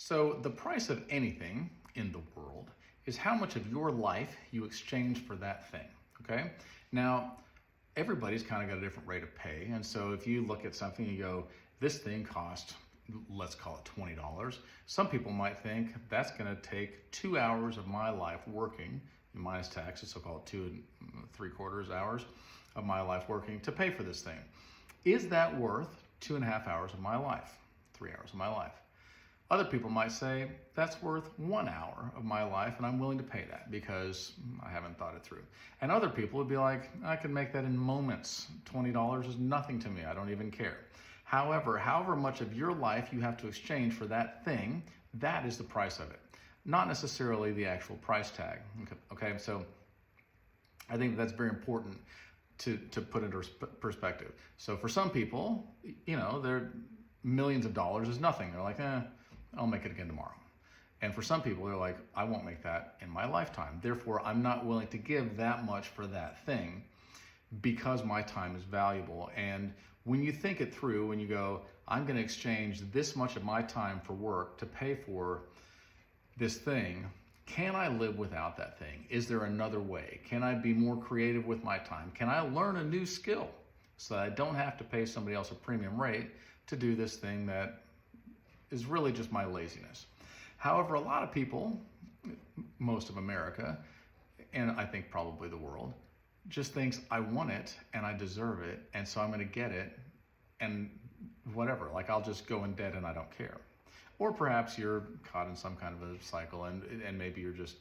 So the price of anything in the world is how much of your life you exchange for that thing, okay? Now, everybody's kind of got a different rate of pay. And so if you look at something, you go, this thing cost, let's call it $20. Some people might think that's gonna take 2 hours of my life working, minus taxes, so call it 2 3/4 hours of my life working to pay for this thing. Is that worth 2.5 hours of my life, 3 hours of my life? Other people might say, that's worth 1 hour of my life and I'm willing to pay that because I haven't thought it through. And other people would be like, I can make that in moments. $20 is nothing to me, I don't even care. However much of your life you have to exchange for that thing, that is the price of it. Not necessarily the actual price tag, okay? So I think that's very important to put into perspective. So for some people, their millions of dollars is nothing. They're like, I'll make it again tomorrow. And for some people, they're like, I won't make that in my lifetime. Therefore, I'm not willing to give that much for that thing because my time is valuable. And when you think it through, when you go, I'm gonna exchange this much of my time for work to pay for this thing, can I live without that thing? Is there another way? Can I be more creative with my time? Can I learn a new skill so that I don't have to pay somebody else a premium rate to do this thing that is really just my laziness? However, a lot of people, most of America, and I think probably the world, just thinks I want it and I deserve it, and so I'm gonna get it and whatever, like I'll just go in debt and I don't care. Or perhaps you're caught in some kind of a cycle and maybe you're just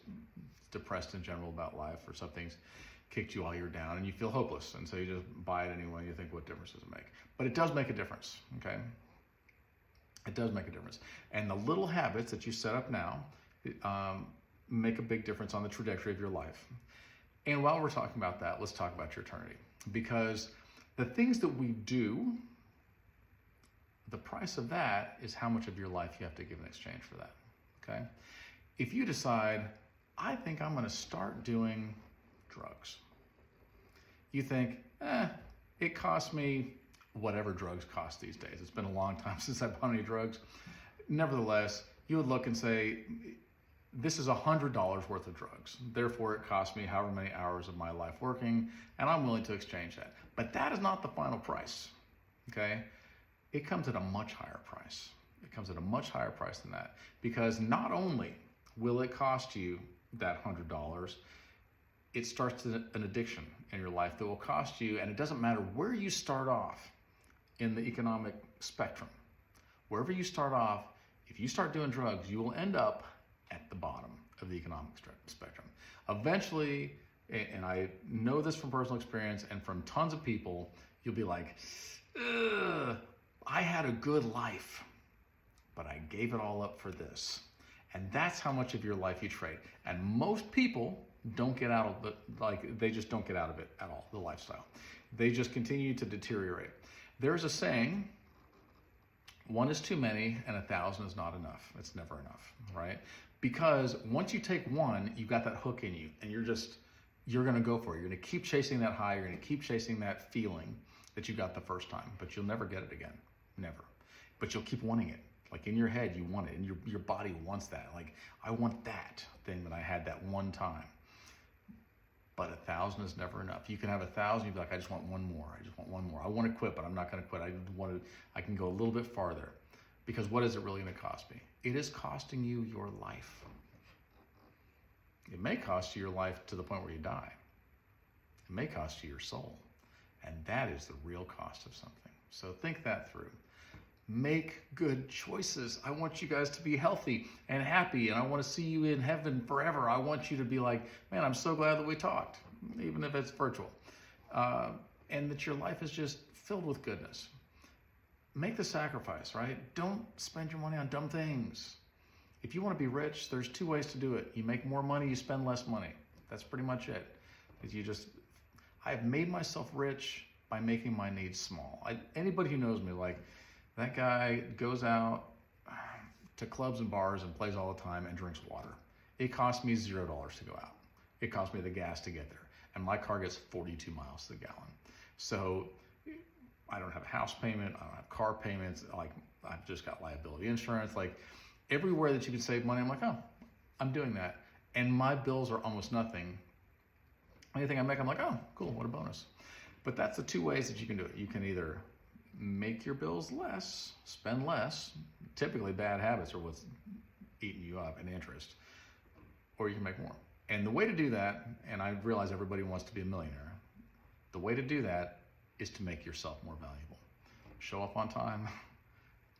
depressed in general about life, or something's kicked you while you're down and you feel hopeless, and so you just buy it anyway. You think, what difference does it make? But it does make a difference, okay? It does make a difference. And the little habits that you set up now make a big difference on the trajectory of your life. And while we're talking about that, let's talk about your eternity. Because the things that we do, the price of that is how much of your life you have to give in exchange for that, okay? If you decide, I think I'm gonna start doing drugs. You think, it costs me whatever drugs cost these days. It's been a long time since I bought any drugs. Nevertheless, you would look and say, this is $100 worth of drugs. Therefore, it cost me however many hours of my life working, and I'm willing to exchange that. But that is not the final price, okay? It comes at a much higher price. It comes at a much higher price than that, because not only will it cost you that $100, it starts an addiction in your life that will cost you, and it doesn't matter where you start off in the economic spectrum. Wherever you start off, if you start doing drugs, you will end up at the bottom of the economic spectrum. Eventually, and I know this from personal experience and from tons of people, you'll be like, I had a good life, but I gave it all up for this. And that's how much of your life you trade. And most people don't get out of they just don't get out of it at all, the lifestyle. They just continue to deteriorate. There's a saying, one is too many and 1,000 is not enough. It's never enough, right? Because once you take one, you've got that hook in you and you're gonna go for it. You're gonna keep chasing that high, you're gonna keep chasing that feeling that you got the first time, but you'll never get it again, never. But you'll keep wanting it. Like in your head, you want it, and your body wants that. Like, I want that thing that I had that one time. But 1,000 is never enough. You can have 1,000, you'd be like, I just want one more. I just want one more. I want to quit, but I'm not going to quit. I can go a little bit farther. Because what is it really going to cost me? It is costing you your life. It may cost you your life to the point where you die. It may cost you your soul. And that is the real cost of something. So think that through. Make good choices. I want you guys to be healthy and happy, and I want to see you in heaven forever. I want you to be like, man, I'm so glad that we talked, even if it's virtual. And that your life is just filled with goodness. Make the sacrifice, right? Don't spend your money on dumb things. If you want to be rich, there's 2 ways to do it. You make more money, you spend less money. That's pretty much it. I've made myself rich by making my needs small. Anybody who knows me, like, that guy goes out to clubs and bars and plays all the time and drinks water. It costs me $0 to go out. It costs me the gas to get there. And my car gets 42 miles to the gallon. So I don't have a house payment. I don't have car payments. Like, I've just got liability insurance. Like, Everywhere that you can save money, I'm like, oh, I'm doing that. And my bills are almost nothing. Anything I make, I'm like, oh, cool, what a bonus. But that's the two ways that you can do it. You can either make your bills less, spend less. Typically bad habits are what's eating you up in interest. Or you can make more. And the way to do that, and I realize everybody wants to be a millionaire, the way to do that is to make yourself more valuable. Show up on time,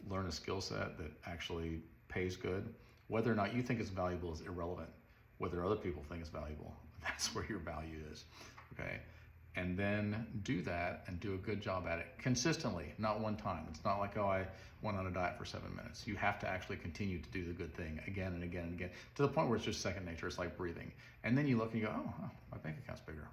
learn a skill set that actually pays good. Whether or not you think it's valuable is irrelevant. Whether other people think it's valuable, that's where your value is, okay? And then do that and do a good job at it consistently, not one time. It's not like, oh, I went on a diet for 7 minutes. You have to actually continue to do the good thing again and again and again, to the point where it's just second nature. It's like breathing. And then you look and you go, oh, my bank account's bigger.